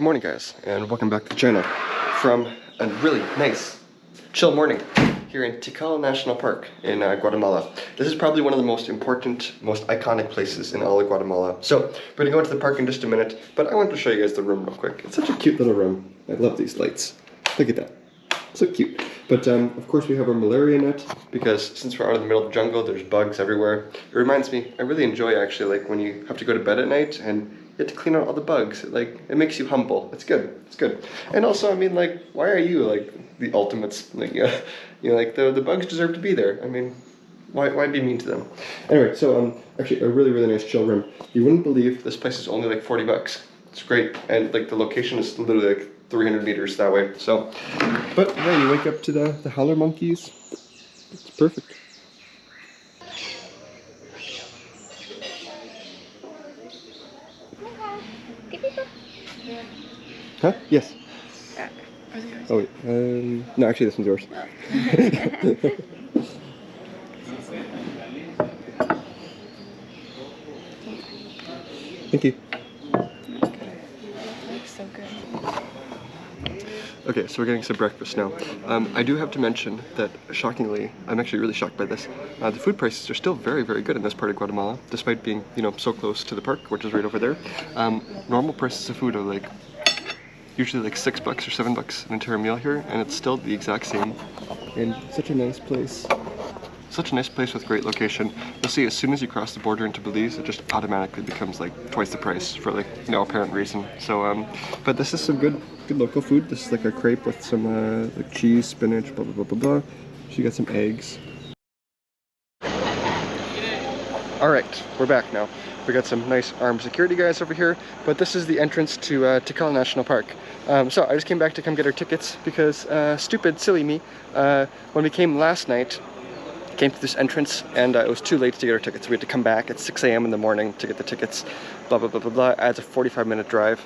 Good morning, guys, and welcome back to the channel from a really nice, chill morning here in Tikal National Park in Guatemala. This is probably one of the most important, most iconic places in all of Guatemala. So we're gonna go into the park in just a minute, but I wanted to show you guys the room real quick. It's such a cute little room. I love these lights. Look at that. So cute. But of course we have our malaria net, because since we're out in the middle of the jungle, there's bugs everywhere. It reminds me, I really enjoy actually, like when you have to go to bed at night and you have to clean out all the bugs. It makes you humble. It's good. It's good. And also, I mean, like, why are you like the ultimates? Like, you know, like the bugs deserve to be there. I mean, why be mean to them? Anyway, so actually a really nice chill room. You wouldn't believe this place is only like 40 bucks. It's great, and like the location is literally like 300 meters that way. So, but yeah, you wake up to the howler monkeys. It's perfect. Huh? Yes. Oh wait, no, actually this one's yours. Thank you. So good. Okay, so we're getting some breakfast now. I do have to mention that, shockingly, I'm actually really shocked by this. The food prices are still very good in this part of Guatemala, despite being, you know, so close to the park, which is right over there. Normal prices of food are like, usually like $6 or $7 an entire meal here, and it's still the exact same. And such a nice place. Such a nice place with great location. You'll see as soon as you cross the border into Belize, it just automatically becomes like twice the price for like no apparent reason. So, but this is some good local food. This is like a crepe with some like cheese, spinach, blah blah blah blah blah. She got some eggs. All right, we're back now. We got some nice armed security guys over here, but this is the entrance to Tikal National Park. So I just came back to come get our tickets because stupid, silly me, when we came last night, came to this entrance and it was too late to get our tickets. We had to come back at 6 a.m. in the morning to get the tickets. Blah blah blah blah blah. Adds a 45-minute drive.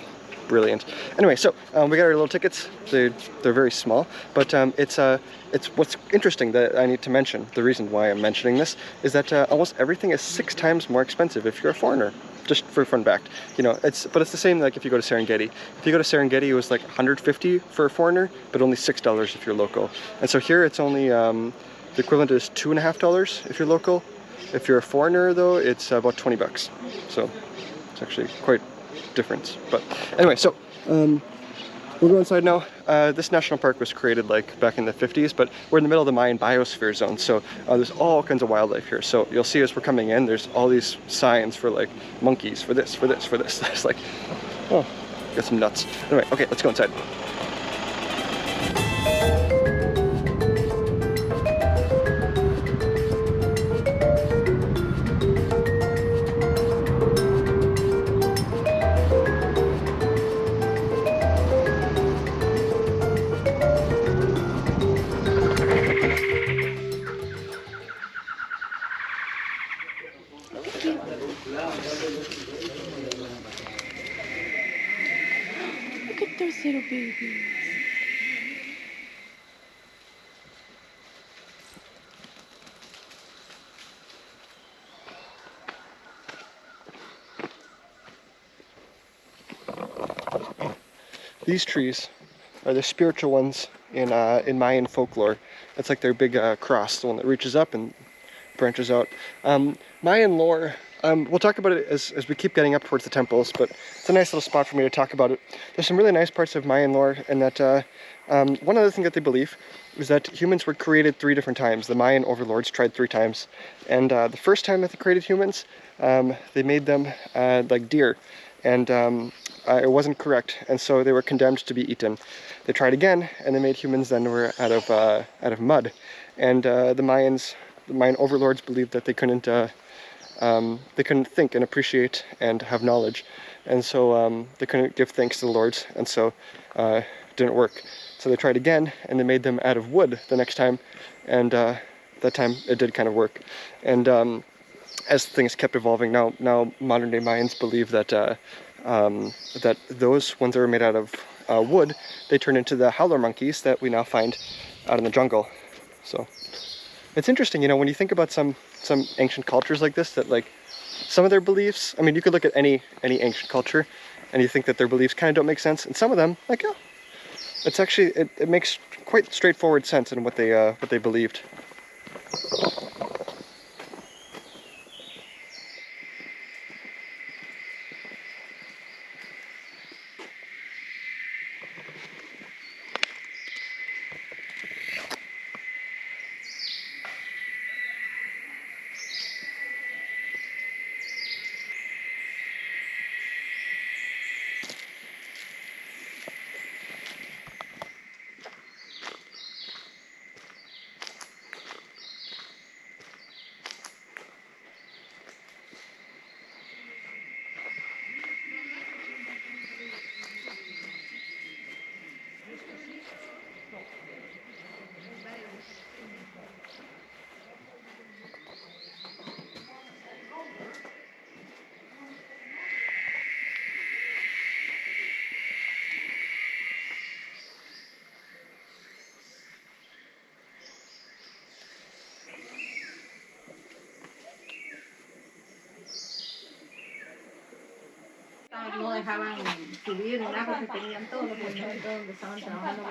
Brilliant. Anyway, so we got our little tickets. They're very small, but it's what's interesting that I need to mention. The reason why I'm mentioning this is that almost everything is 6 times more expensive if you're a foreigner. Just for fun fact, you know, but it's the same like if you go to Serengeti. If you go to Serengeti, it was like $150 for a foreigner, but only $6 if you're local. And so here it's only the equivalent is $2.50 if you're local. If you're a foreigner, though, it's about 20 bucks. So it's actually quite different. But anyway, so we'll go inside now. This national park was created like back in the 50s, but we're in the middle of the Mayan biosphere zone, so there's all kinds of wildlife here. So you'll see as we're coming in, there's all these signs for like monkeys, for this, for this, for this. It's like, oh, got some nuts. Anyway, okay, let's go inside. Look at those little babies. These trees are the spiritual ones in Mayan folklore. It's like their big cross, the one that reaches up and branches out. Mayan lore, we'll talk about it as we keep getting up towards the temples, but it's a nice little spot for me to talk about it. There's some really nice parts of Mayan lore, and that one other thing that they believe is that humans were created 3 different times. The Mayan overlords tried 3 times, and the first time that they created humans, they made them like deer, and it wasn't correct, and so they were condemned to be eaten. They tried again, and they made humans then were out of mud, and the Mayan overlords believed that they couldn't think and appreciate and have knowledge, and so they couldn't give thanks to the lords, and so it didn't work. So they tried again, and they made them out of wood the next time, and that time it did kind of work. And as things kept evolving, now modern day Mayans believe that that those ones that were made out of wood, they turn into the howler monkeys that we now find out in the jungle. So it's interesting, you know, when you think about some ancient cultures like this, that like some of their beliefs, I mean, you could look at any ancient culture and you think that their beliefs kind of don't make sense. And some of them, like, oh, it's actually, it makes quite straightforward sense in what they believed.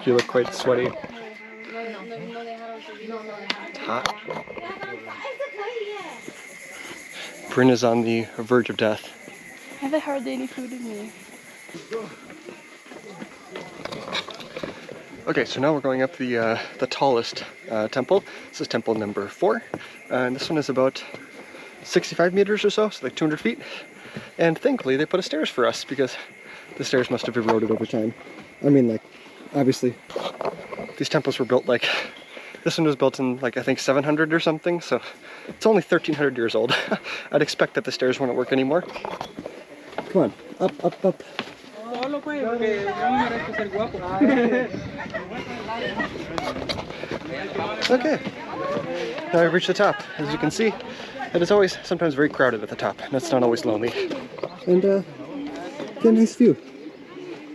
You look quite sweaty. It's hot. Brynn is on the verge of death. I haven't heard any food in me. Okay, so now we're going up the tallest temple. This is temple number 4, and this one is about 65 meters or so like 200 feet. And thankfully they put a stairs for us because the stairs must have eroded over time. I mean, like, obviously these temples were built like, this one was built in like I think 700 or something, so it's only 1300 years old. I'd expect that the stairs wouldn't work anymore. Come on, up, up, up. Okay, now we've reached the top. As you can see, it is always sometimes very crowded at the top, and it's not always lonely. And get a nice view.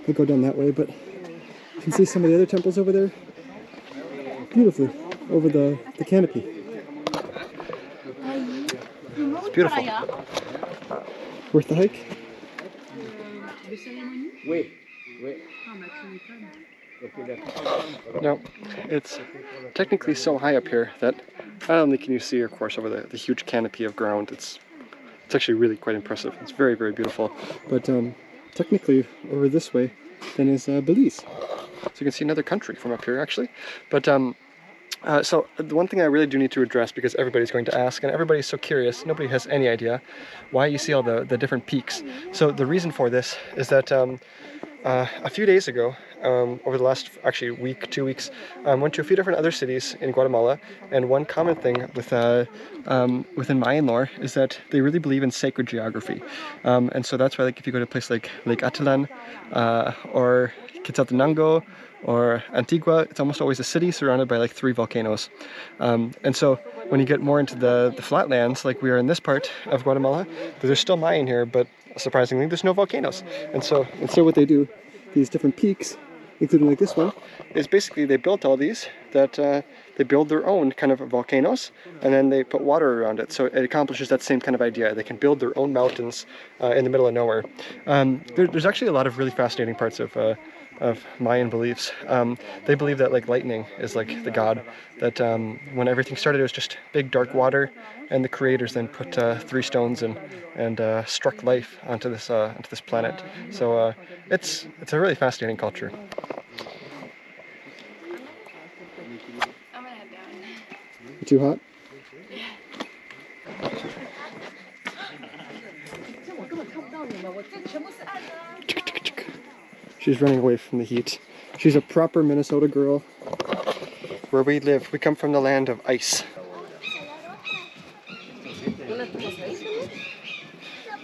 I'll go down that way, but you can see some of the other temples over there beautifully over the canopy. It's beautiful. Worth the hike? No, it's technically so high up here that not only can you see, of course, over the huge canopy of ground, it's actually really quite impressive. It's very, very beautiful. But technically, over this way, then is Belize. So you can see another country from up here, actually. But so the one thing I really do need to address, because everybody's going to ask, and everybody's so curious, nobody has any idea why you see all the different peaks. So the reason for this is that a few days ago, over the last actually week, 2 weeks, went to a few different other cities in Guatemala, and one common thing with within Mayan lore is that they really believe in sacred geography, and so that's why, like, if you go to a place like Lake Atilan or Quetzaltenango or Antigua, it's almost always a city surrounded by like 3 volcanoes, and so when you get more into the flatlands, like we are in this part of Guatemala, there's still Mayan here, but surprisingly there's no volcanoes. And so what they do, these different peaks, including like this one, is basically they built all these that they build their own kind of volcanoes, and then they put water around it, so it accomplishes that same kind of idea. They can build their own mountains in the middle of nowhere. There's actually a lot of really fascinating parts of Mayan beliefs. They believe that like lightning is like the god, that when everything started it was just big dark water, and the creators then put 3 stones and struck life onto this planet. So it's a really fascinating culture. I'm gonna head down. Too hot? She's running away from the heat. She's a proper Minnesota girl. Where we live, we come from the land of ice.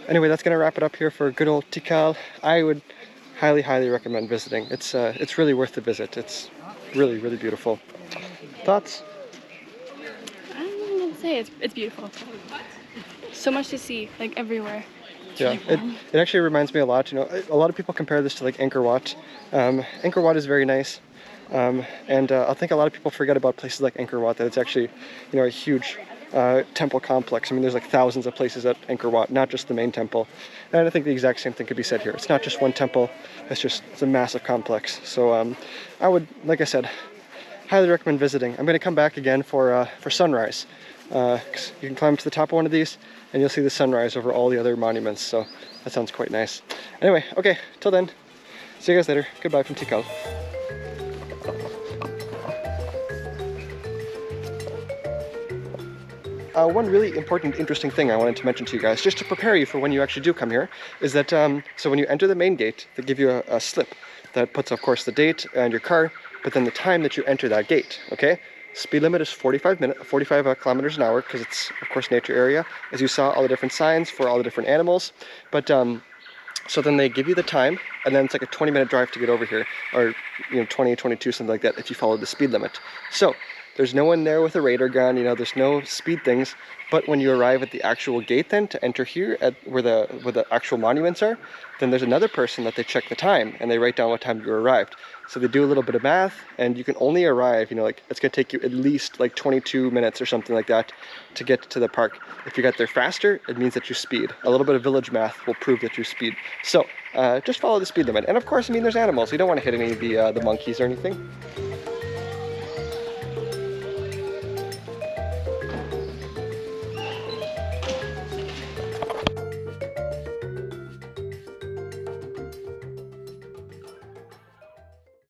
Anyway, that's gonna wrap it up here for good old Tikal. I would highly, highly recommend visiting. It's really worth the visit. It's really, really beautiful. Thoughts? I don't know what to say. It's beautiful. So much to see, like everywhere. Yeah, it actually reminds me a lot, you know, a lot of people compare this to like Angkor Wat. Angkor Wat is very nice, and I think a lot of people forget about places like Angkor Wat, that it's actually, you know, a huge temple complex. I mean, there's like thousands of places at Angkor Wat, not just the main temple. And I think the exact same thing could be said here. It's not just one temple, it's a massive complex. So I would, like I said, highly recommend visiting. I'm going to come back again for sunrise. 'Cause you can climb to the top of one of these and you'll see the sunrise over all the other monuments. So that sounds quite nice. Anyway, okay, till then, see you guys later. Goodbye from Tikal. One really important, interesting thing I wanted to mention to you guys, just to prepare you for when you actually do come here, is that so when you enter the main gate, they give you a slip that puts, of course, the date and your car, but then the time that you enter that gate, okay? Speed limit is 45 kilometers an hour, because it's, of course, nature area. As you saw, all the different signs for all the different animals. But so then they give you the time, and then it's like a 20-minute drive to get over here, or 20, 22, something like that, if you follow the speed limit. So there's no one there with a radar gun, there's no speed things. But when you arrive at the actual gate then to enter here at where the actual monuments are, then there's another person that they check the time and they write down what time you arrived. So they do a little bit of math, and you can only arrive, like it's gonna take you at least like 22 minutes or something like that to get to the park. If you get there faster, it means that you speed. A little bit of village math will prove that you speed. So just follow the speed limit. And of course, there's animals. You don't want to hit any of the monkeys or anything.